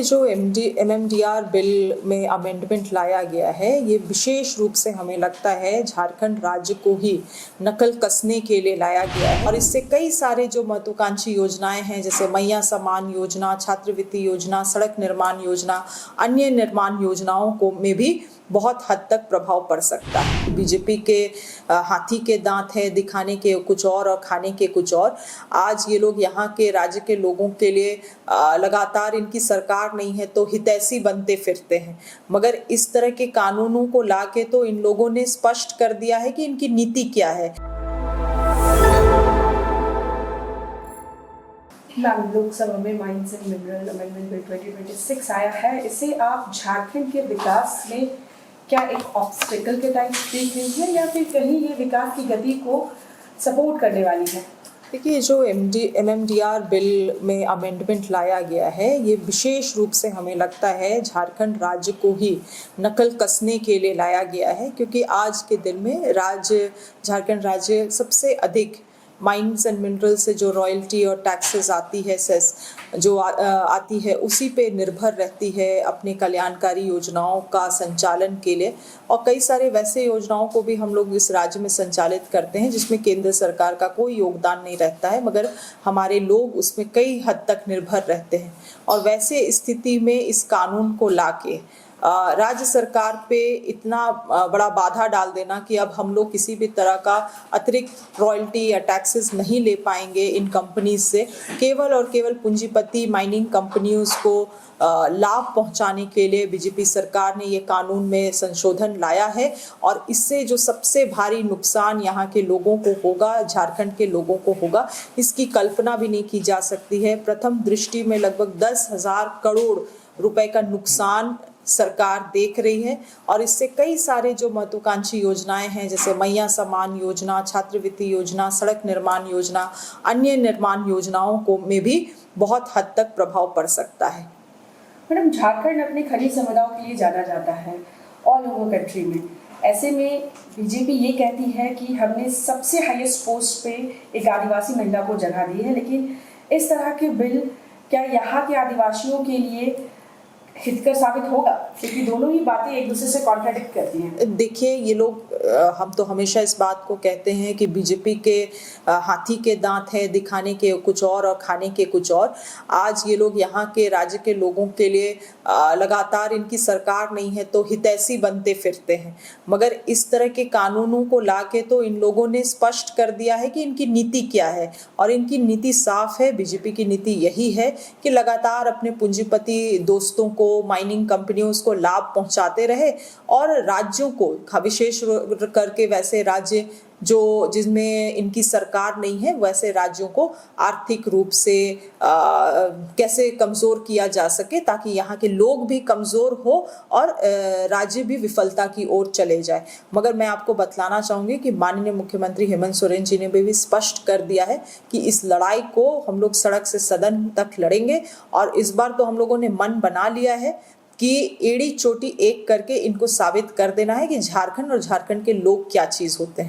देखिए, जो MMDR bill में अमेंडमेंट लाया गया है, ये विशेष रूप से हमें लगता है झारखंड राज्य को ही नकल कसने के लिए लाया गया है। और इससे कई सारे जो महत्वाकांक्षी योजनाएं हैं, जैसे मैया सम्मान योजना, छात्रवृत्ति योजना, सड़क निर्माण योजना, अन्य निर्माण योजनाओं को में भी बहुत हद तक प्रभाव पड़ सकता है। बीजेपी के हाथी के दांत है, दिखाने के कुछ और खाने के कुछ और। आज ये लोग यहाँ के राज्य के लोगों के लिए लगातार इनकी सरकार नहीं है तो हितैषी बनते फिरते हैं, मगर इस तरह के कानूनों को लाके तो इन लोगों ने स्पष्ट कर दिया है कि इनकी नीति क्या है। मैम, लोकसभा में mines and mineral amendment bill 2026 आया है। इसे आप झारखंड के विकास में क्या एक ऑब्स्टेकल के टाइप देख रही है या फिर कहीं ये विकास की गति को सपोर्ट करने वाली है? देखिए, जो एमएमडीआर बिल में अमेंडमेंट लाया गया है, ये विशेष रूप से हमें लगता है झारखंड राज्य को ही नकल कसने के लिए लाया गया है, क्योंकि आज के दिन में झारखंड राज्य सबसे अधिक माइंस एंड मिनरल से जो रॉयल्टी और टैक्सेस आती है, सेस जो आती है, उसी पे निर्भर रहती है अपने कल्याणकारी योजनाओं का संचालन के लिए। और कई सारे वैसे योजनाओं को भी हम लोग इस राज्य में संचालित करते हैं जिसमें केंद्र सरकार का कोई योगदान नहीं रहता है, मगर हमारे लोग उसमें कई हद तक निर्भर रहते हैं। और वैसे स्थिति में इस कानून को लाके राज्य सरकार पे इतना बड़ा बाधा डाल देना कि अब हम लोग किसी भी तरह का अतिरिक्त रॉयल्टी या टैक्सेस नहीं ले पाएंगे इन कंपनीज से, केवल और केवल पूंजीपति माइनिंग कंपनियों को लाभ पहुंचाने के लिए बीजेपी सरकार ने ये कानून में संशोधन लाया है। और इससे जो सबसे भारी नुकसान यहाँ के लोगों को होगा, झारखंड के लोगों को होगा, इसकी कल्पना भी नहीं की जा सकती है। प्रथम दृष्टि में लगभग 10,000 करोड़ रुपए का नुकसान सरकार देख रही है। और इससे कई सारे जो महत्वाकांक्षी योजनाएं हैं, जैसे मैया सम्मान योजना, छात्रवृत्ति योजना, सड़क निर्माण योजना, अन्य निर्माण योजनाओं को में भी बहुत हद तक प्रभाव पड़ सकता है। मैडम, झारखंड अपने खनिज संपदाओं के लिए जाना जाता है ऑल ओवर कंट्री में। ऐसे में बीजेपी ये कहती है कि हमने सबसे हाईएस्ट पोस्ट पे एक आदिवासी महिला को जगह दी है, लेकिन इस तरह के बिल क्या यहाँ के आदिवासियों के लिए हितकर साबित होगा? क्योंकि दोनों ही बातें एक दूसरे से कॉन्ट्राडिक्ट करती हैं। देखिए, ये लोग हम तो हमेशा इस बात को कहते हैं कि बीजेपी के हाथी के दांत है, दिखाने के कुछ और खाने के कुछ और। आज ये लोग यहाँ के राज्य के लोगों के लिए लगातार इनकी सरकार नहीं है तो हितैषी बनते फिरते हैं, मगर इस तरह के कानूनों को लाके तो इन लोगों ने स्पष्ट कर दिया है कि इनकी नीति क्या है। और इनकी नीति साफ है। बीजेपी की नीति यही है कि लगातार अपने पूंजीपति दोस्तों को, माइनिंग कंपनियों को लाभ पहुंचाते रहे और राज्यों को, विशेष करके वैसे राज्य जो जिसमें इनकी सरकार नहीं है, वैसे राज्यों को आर्थिक रूप से कैसे कमजोर किया जा सके ताकि यहाँ के लोग भी कमजोर हो और राज्य भी विफलता की ओर चले जाए। मगर मैं आपको बतलाना चाहूंगी कि माननीय मुख्यमंत्री हेमंत सोरेन जी ने भी स्पष्ट कर दिया है कि इस लड़ाई को हम लोग सड़क से सदन तक लड़ेंगे। और इस बार तो हम लोगों ने मन बना लिया है कि एड़ी चोटी एक करके इनको साबित कर देना है कि झारखंड और झारखंड के लोग क्या चीज होते हैं।